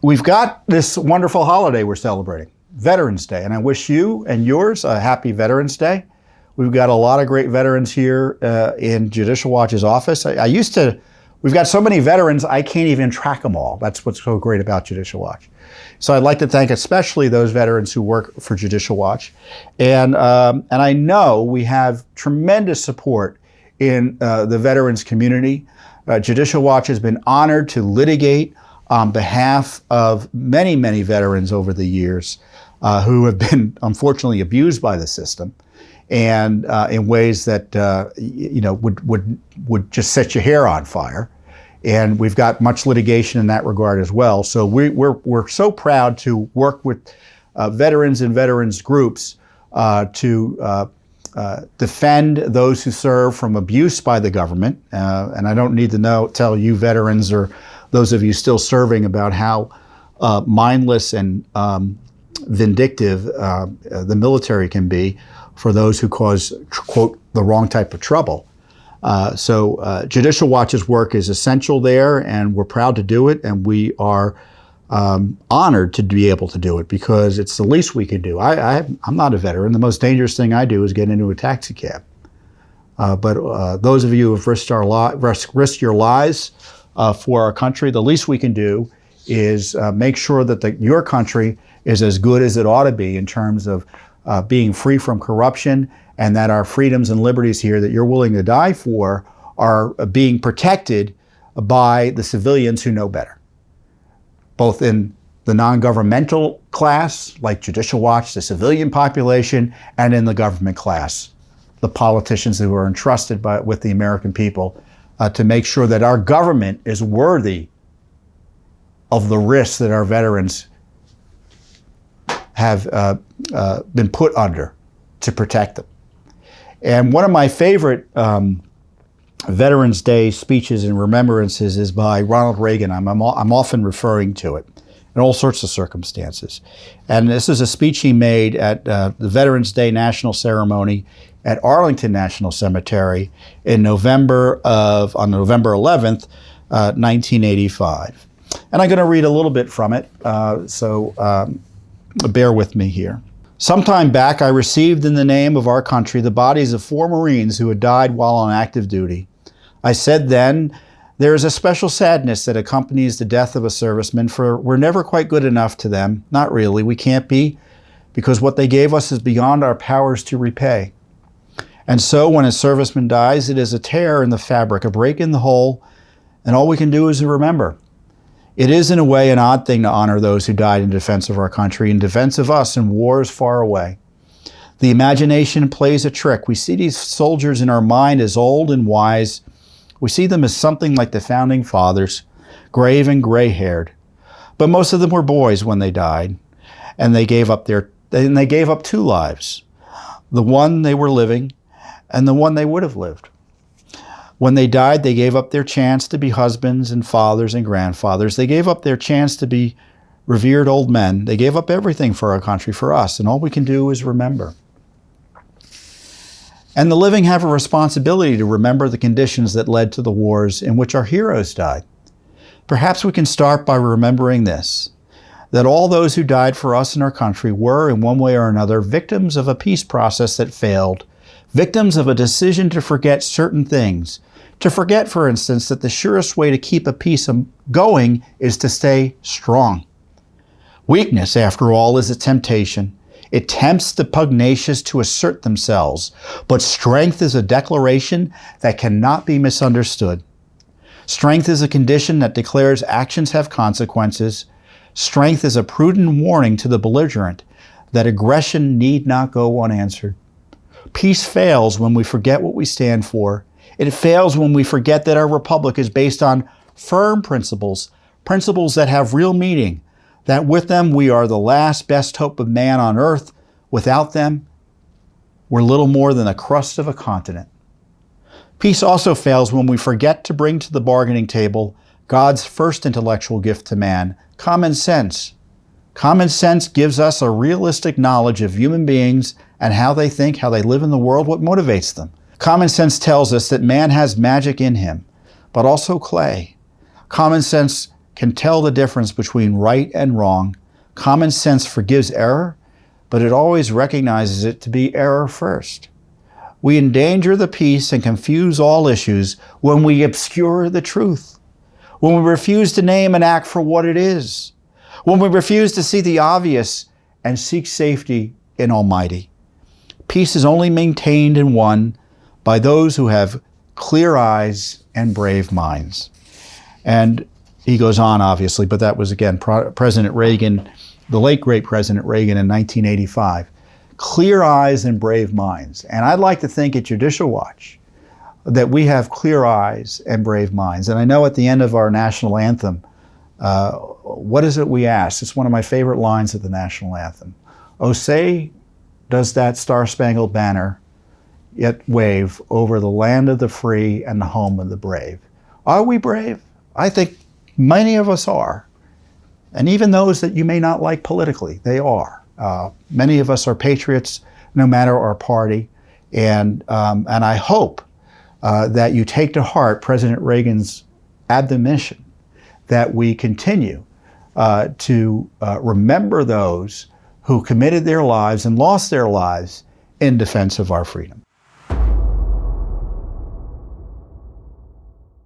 We've got this wonderful holiday we're celebrating, Veterans Day, and I wish you and yours a happy Veterans Day. We've got a lot of great veterans here in Judicial Watch's office. We've got so many veterans, I can't even track them all. That's what's so great about Judicial Watch. So I'd like to thank especially those veterans who work for Judicial Watch. And I know we have tremendous support in the veterans community. Judicial Watch has been honored to litigate on behalf of many, many veterans over the years who have been unfortunately abused by the system, and in ways that would just set your hair on fire. And we've got much litigation in that regard as well. So we're so proud to work with veterans and veterans groups to defend those who serve from abuse by the government. And I don't need to tell you veterans or those of you still serving about how mindless and vindictive the military can be for those who cause, quote, the wrong type of trouble. So Judicial Watch's work is essential there, and we're proud to do it, and we are honored to be able to do it because it's the least we can do. I'm not a veteran. The most dangerous thing I do is get into a taxi cab. But those of you who have risked your lives for our country, the least we can do is make sure that your country is as good as it ought to be in terms of being free from corruption, and that our freedoms and liberties here that you're willing to die for are being protected by the civilians who know better, both in the non-governmental class, like Judicial Watch, the civilian population, and in the government class, the politicians who are entrusted with the American people to make sure that our government is worthy of the risks that our veterans have been put under to protect them. And one of my favorite Veterans Day speeches and remembrances is by Ronald Reagan. I'm often referring to it in all sorts of circumstances. And this is a speech he made at the Veterans Day National Ceremony at Arlington National Cemetery on November 11th, 1985. And I'm going to read a little bit from it, so bear with me here. Sometime back, I received in the name of our country the bodies of 4 Marines who had died while on active duty. I said then, there is a special sadness that accompanies the death of a serviceman, for we're never quite good enough to them. Not really, we can't be, because what they gave us is beyond our powers to repay. And so when a serviceman dies, it is a tear in the fabric, a break in the whole, and all we can do is remember. It is, in a way, an odd thing to honor those who died in defense of our country, in defense of us in wars far away. The imagination plays a trick. We see these soldiers in our mind as old and wise. We see them as something like the founding fathers, grave and gray-haired. But most of them were boys when they died, and they gave up 2 lives, the one they were living and the one they would have lived. When they died, they gave up their chance to be husbands and fathers and grandfathers. They gave up their chance to be revered old men. They gave up everything for our country, for us, and all we can do is remember. And the living have a responsibility to remember the conditions that led to the wars in which our heroes died. Perhaps we can start by remembering this, that all those who died for us and our country were, in one way or another, victims of a peace process that failed, victims of a decision to forget certain things. To forget, for instance, that the surest way to keep a peace going is to stay strong. Weakness, after all, is a temptation. It tempts the pugnacious to assert themselves, but strength is a declaration that cannot be misunderstood. Strength is a condition that declares actions have consequences. Strength is a prudent warning to the belligerent that aggression need not go unanswered. Peace fails when we forget what we stand for. It fails when we forget that our republic is based on firm principles, principles that have real meaning, that with them we are the last best hope of man on earth. Without them, we're little more than the crust of a continent. Peace also fails when we forget to bring to the bargaining table God's first intellectual gift to man, common sense. Common sense gives us a realistic knowledge of human beings and how they think, how they live in the world, what motivates them. Common sense tells us that man has magic in him, but also clay. Common sense can tell the difference between right and wrong. Common sense forgives error, but it always recognizes it to be error first. We endanger the peace and confuse all issues when we obscure the truth, when we refuse to name and act for what it is, when we refuse to see the obvious and seek safety in Almighty. Peace is only maintained and won by those who have clear eyes and brave minds. And he goes on, obviously, but that was, again, President Reagan, the late great President Reagan in 1985. Clear eyes and brave minds. And I'd like to think at Judicial Watch that we have clear eyes and brave minds. And I know at the end of our national anthem, what is it we ask? It's one of my favorite lines of the national anthem. Oh, say, does that star-spangled banner yet wave over the land of the free and the home of the brave? Are we brave? I think many of us are. And even those that you may not like politically, they are. Many of us are patriots, no matter our party. And I hope that you take to heart President Reagan's admonition that we continue to remember those who committed their lives and lost their lives in defense of our freedom.